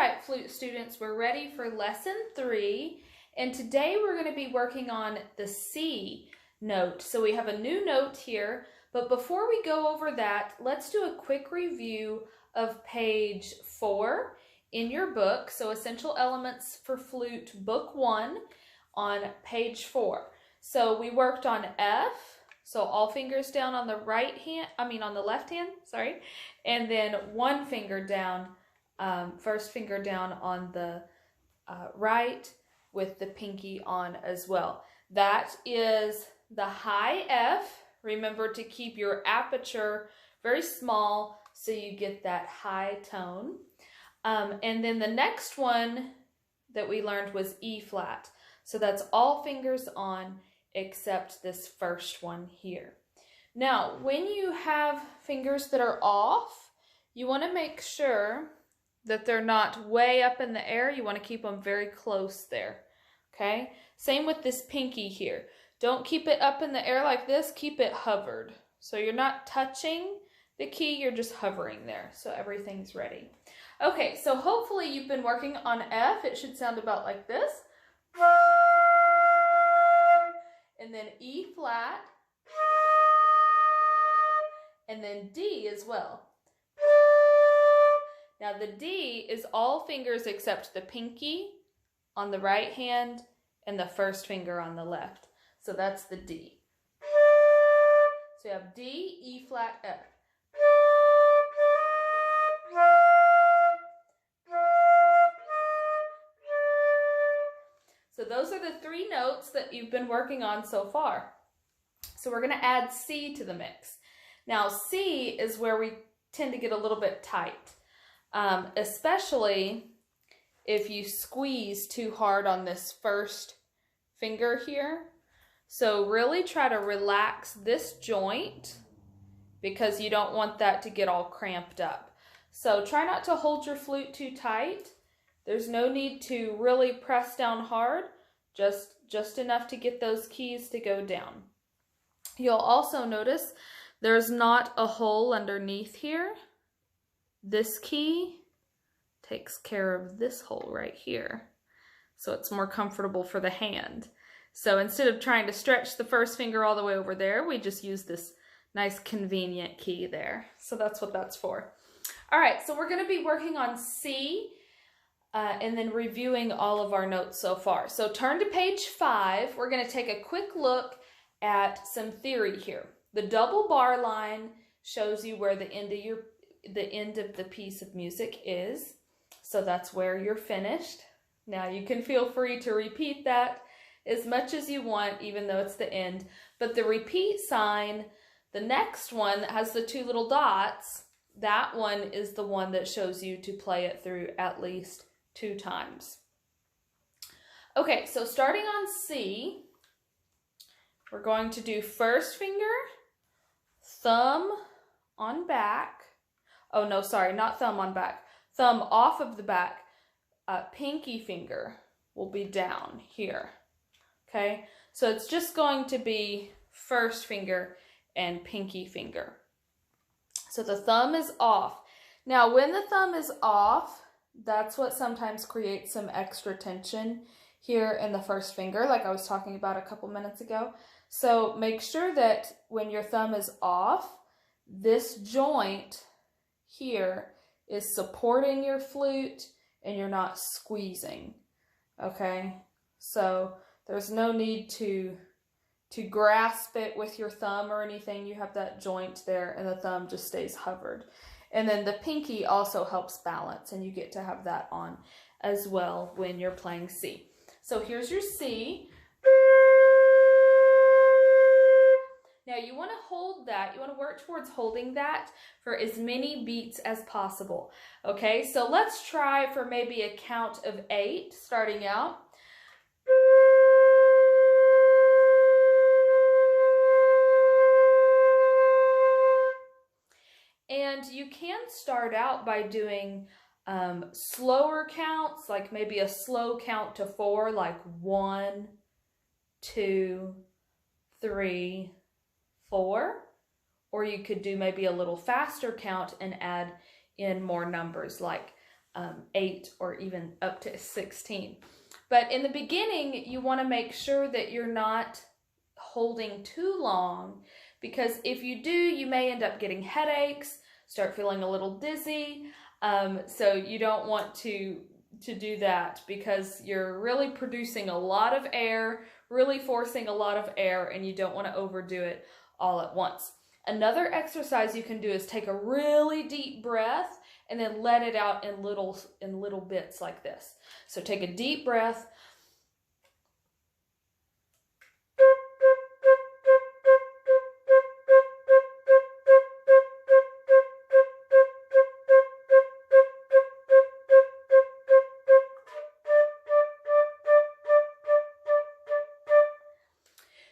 right, flute students, we're ready for lesson 3, and today we're going to be working on the C note. So we have a new note here, but before we go over that, let's do a quick review of page 4 in your book. So Essential Elements for Flute, Book 1 on page 4. So we worked on F, so all fingers down on the on the left hand, sorry, and then one finger down, first finger down on the right with the pinky on as well. That is the high F. Remember to keep your aperture very small so you get that high tone. And then the next one that we learned was E flat. So that's all fingers on except this first one here. Now, when you have fingers that are off, you want to make sure that they're not way up in the air. You want to keep them very close there, okay? Same with this pinky here. Don't keep it up in the air like this. Keep it hovered. So you're not touching the key, you're just hovering there. So everything's ready. Okay, so hopefully you've been working on F. It should sound about like this. And then E flat. And then D as well. Now the D is all fingers except the pinky on the right hand and the first finger on the left. So that's the D. So you have D, E flat, F. So those are the 3 notes that you've been working on so far. So we're going to add C to the mix. Now C is where we tend to get a little bit tight. Especially if you squeeze too hard on this first finger here. So really try to relax this joint because you don't want that to get all cramped up. So try not to hold your flute too tight. There's no need to really press down hard, just enough to get those keys to go down. You'll also notice there's not a hole underneath here. This key takes care of this hole right here, so it's more comfortable for the hand. So instead of trying to stretch the first finger all the way over there, we just use this nice convenient key there. So that's what that's for. All right, so we're going to be working on C and then reviewing all of our notes so far. So turn to page 5. We're going to take a quick look at some theory here. The double bar line shows you where the end of the piece of music is. So that's where you're finished. Now you can feel free to repeat that as much as you want, even though it's the end. But the repeat sign, the next one that has the 2 little dots, that one is the one that shows you to play it through at least 2 times. Okay, so starting on C, we're going to do first finger, thumb on back. Oh no, sorry, not thumb on back. Thumb off of the back. Pinky finger will be down here. Okay, so it's just going to be first finger and pinky finger. So the thumb is off. Now when the thumb is off, that's what sometimes creates some extra tension here in the first finger, like I was talking about a couple minutes ago. So make sure that when your thumb is off, this joint here is supporting your flute and you're not squeezing. Okay, so there's no need to grasp it with your thumb or anything. You have that joint there and the thumb just stays hovered. And then the pinky also helps balance, and you get to have that on as well when you're playing C. So here's your C. Now you want to hold that, you want to work towards holding that for as many beats as possible. Okay, so let's try for maybe a count of 8 starting out. And you can start out by doing slower counts, like maybe a slow count to 4, like 1, 2, 3, 4. Or you could do maybe a little faster count and add in more numbers, like 8 or even up to 16. But in the beginning, you want to make sure that you're not holding too long, because if you do, you may end up getting headaches, start feeling a little dizzy. So you don't want to do that, because you're really producing a lot of air, really forcing a lot of air, and you don't want to overdo it all at once. Another exercise you can do is take a really deep breath and then let it out in little bits like this. So take a deep breath.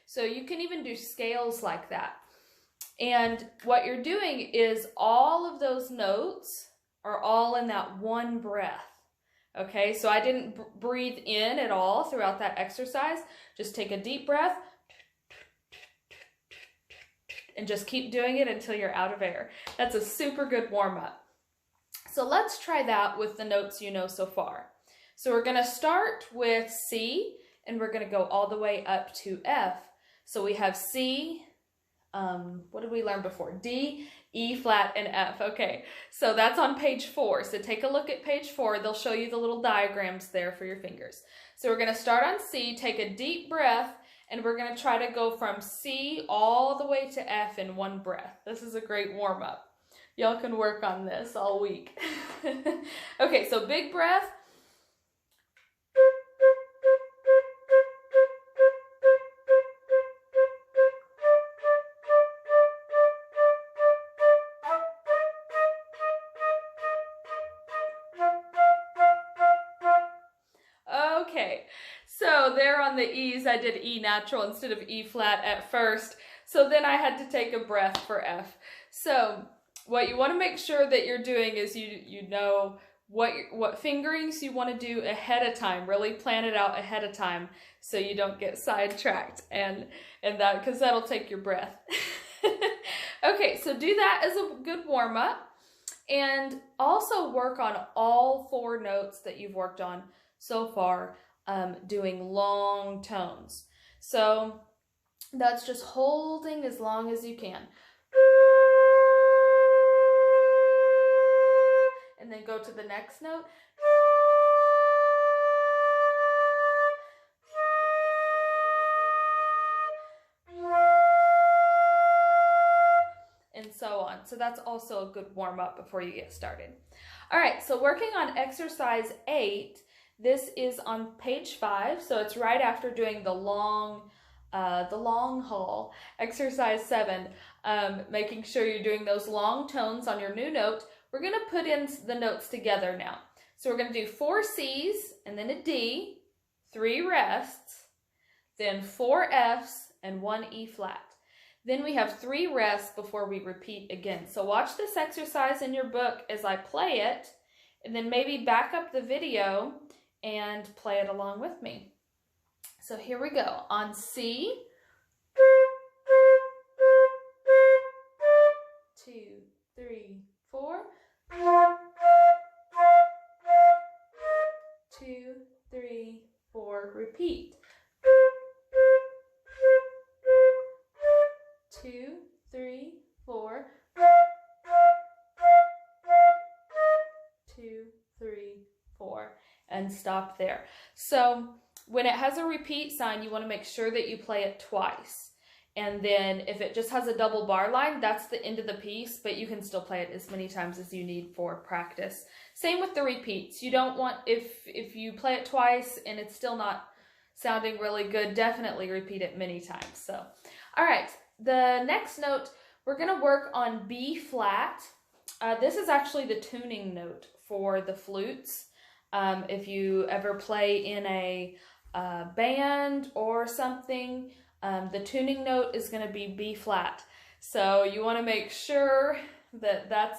So you can even do scales like that. And what you're doing is all of those notes are all in that one breath. Okay, so I didn't breathe in at all throughout that exercise. Just take a deep breath and just keep doing it until you're out of air. That's a super good warm-up. So let's try that with the notes you know so far. So we're going to start with C, and we're going to go all the way up to F. So we have C, what did we learn before? D, E flat, and F. Okay, so that's on page 4. So take a look at page 4. They'll show you the little diagrams there for your fingers. So we're going to start on C, take a deep breath, and we're going to try to go from C all the way to F in one breath. This is a great warm-up. Y'all can work on this all week. Okay, so big breath. Okay, so there on the E's, I did E natural instead of E flat at first. So then I had to take a breath for F. So what you want to make sure that you're doing is you know what fingerings you want to do ahead of time. Really plan it out ahead of time so you don't get sidetracked and that, because that'll take your breath. Okay, so do that as a good warm-up, and also work on all 4 notes that you've worked on so far, doing long tones. So that's just holding as long as you can. And then go to the next note. And so on. So that's also a good warm-up before you get started. All right, so working on exercise 8, this is on page 5, so it's right after doing the long haul. Exercise 7, making sure you're doing those long tones on your new note. We're going to put in the notes together now. So we're going to do 4 C's and then a D, 3 rests, then 4 F's and 1 E flat. Then we have 3 rests before we repeat again. So watch this exercise in your book as I play it, and then maybe back up the video and play it along with me. So here we go. On C, 2, 3, 4. 2, 3, 4. Repeat. 2, 3, 4. 2, 3, 4. And stop there. So when it has a repeat sign, you want to make sure that you play it twice. And then if it just has a double bar line, that's the end of the piece, but you can still play it as many times as you need for practice. Same with the repeats. You don't want, if you play it twice and it's still not sounding really good, definitely repeat it many times. So, all right, the next note, we're going to work on B flat. This is actually the tuning note for the flutes. If you ever play in a band or something, the tuning note is going to be B flat. So you want to make sure that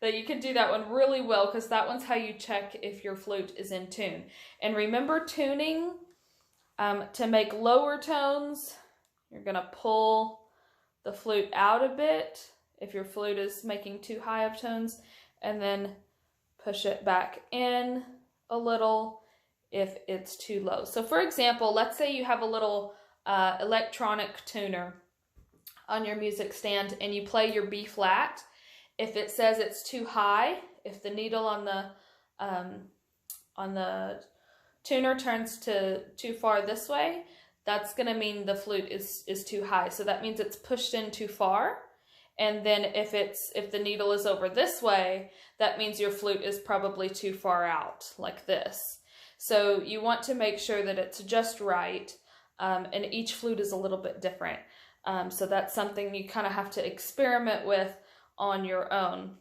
you can do that one really well, because that one's how you check if your flute is in tune. And remember, tuning, to make lower tones, you're going to pull the flute out a bit if your flute is making too high of tones, and then push it back in a little if it's too low. So for example, let's say you have a little electronic tuner on your music stand and you play your B flat. If it says it's too high, if the needle on the tuner turns to too far this way, that's going to mean the flute is too high. So that means it's pushed in too far. And then if the needle is over this way, that means your flute is probably too far out, like this. So you want to make sure that it's just right. And each flute is a little bit different. So that's something you kind of have to experiment with on your own.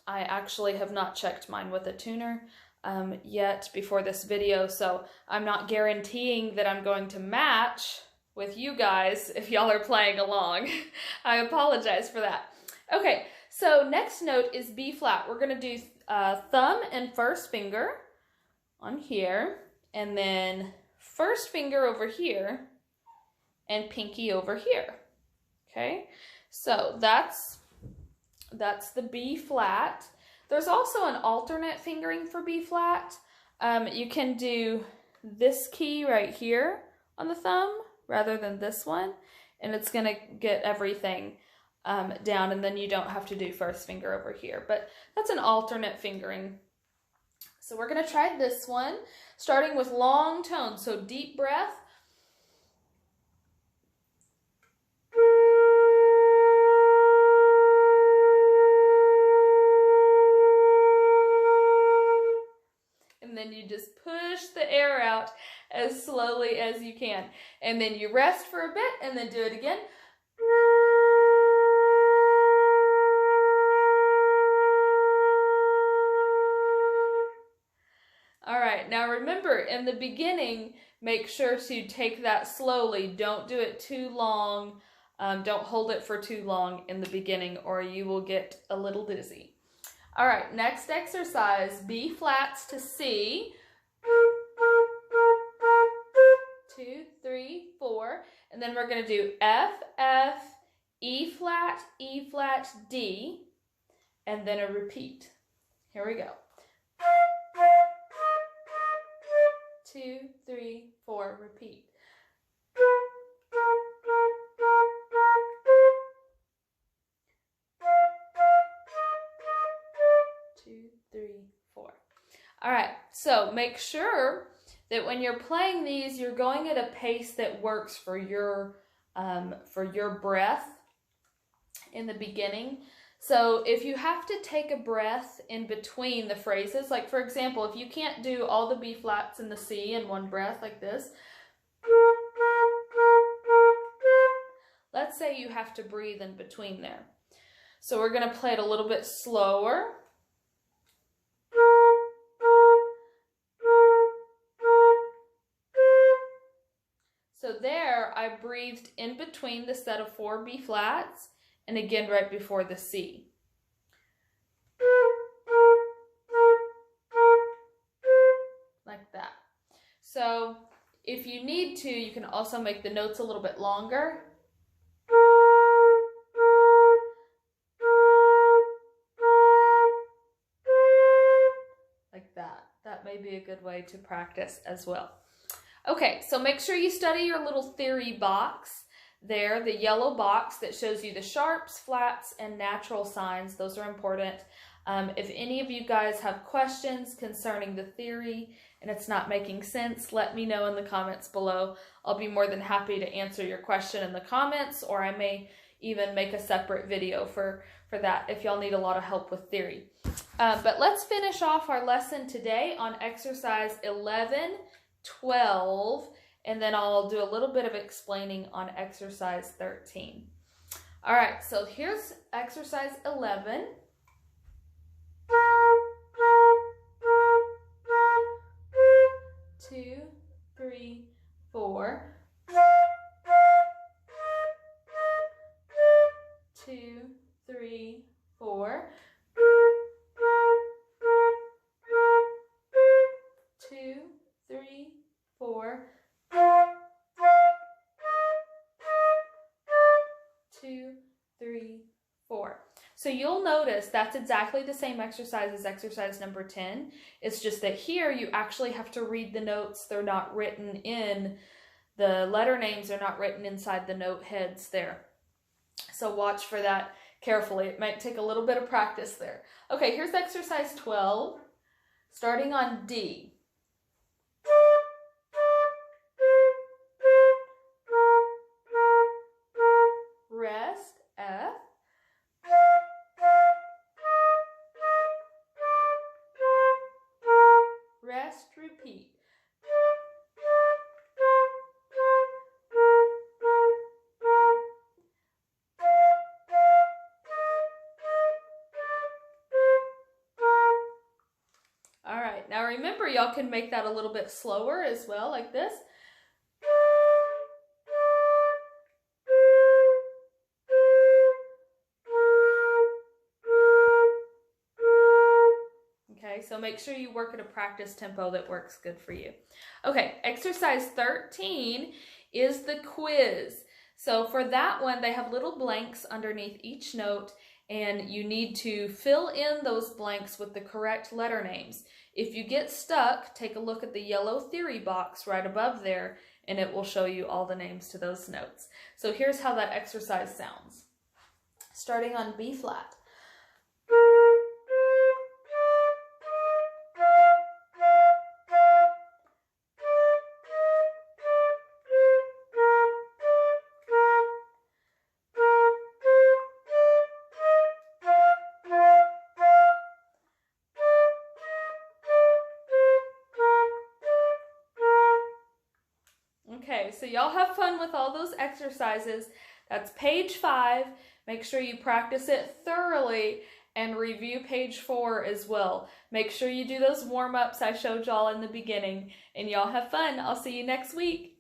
I actually have not checked mine with a tuner yet before this video, so I'm not guaranteeing that I'm going to match with you guys if y'all are playing along. I apologize for that. Okay, so next note is B flat. We're going to do thumb and first finger on here, and then first finger over here, and pinky over here. Okay, so that's the B flat. There's also an alternate fingering for B flat. You can do this key right here on the thumb rather than this one, and it's gonna get everything down, and then you don't have to do first finger over here. But that's an alternate fingering. So we're gonna try this one, starting with long tones. So deep breath. And then you just push the air out as slowly as you can. And then you rest for a bit and then do it again. All right, now remember, in the beginning, make sure to take that slowly. Don't do it too long. Don't hold it for too long in the beginning or you will get a little dizzy. All right, next exercise, B flats to C. 2, 3, 4. And then we're going to do F, F, E flat, D, and then a repeat. Here we go. 2, 3, 4, repeat. 2, 3, 4. All right, so make sure that when you're playing these, you're going at a pace that works for your breath in the beginning. So if you have to take a breath in between the phrases, like for example, if you can't do all the B flats and the C in one breath like this, let's say you have to breathe in between there. So we're going to play it a little bit slower. So there I breathed in between the set of 4 B flats and again right before the C. Like that. So if you need to, you can also make the notes a little bit longer. Like that. That may be a good way to practice as well. Okay, so make sure you study your little theory box there, the yellow box that shows you the sharps, flats, and natural signs. Those are important. If any of you guys have questions concerning the theory and it's not making sense, let me know in the comments below. I'll be more than happy to answer your question in the comments, or I may even make a separate video for that if y'all need a lot of help with theory. But let's finish off our lesson today on exercise 11, 12, and then I'll do a little bit of explaining on exercise 13. All right, so here's exercise 11. Two, 3, 4. 2, 3, 4. 2, 3, 4. 2, 3, 4. So you'll notice that's exactly the same exercise as exercise number 10. It's just that here you actually have to read the notes. They're not written in, the letter names are not written inside the note heads there. So watch for that carefully. It might take a little bit of practice there. Okay, here's exercise 12, starting on D. Rest, F. Rest, repeat. All right, now remember, y'all can make that a little bit slower as well, like this. Okay, so make sure you work at a practice tempo that works good for you. Okay, exercise 13 is the quiz. So for that one, they have little blanks underneath each note, and you need to fill in those blanks with the correct letter names. If you get stuck, take a look at the yellow theory box right above there, and it will show you all the names to those notes. So here's how that exercise sounds. Starting on B flat. Okay, so y'all have fun with all those exercises. That's page 5. Make sure you practice it thoroughly and review page 4 as well. Make sure you do those warm-ups I showed y'all in the beginning, and y'all have fun. I'll see you next week.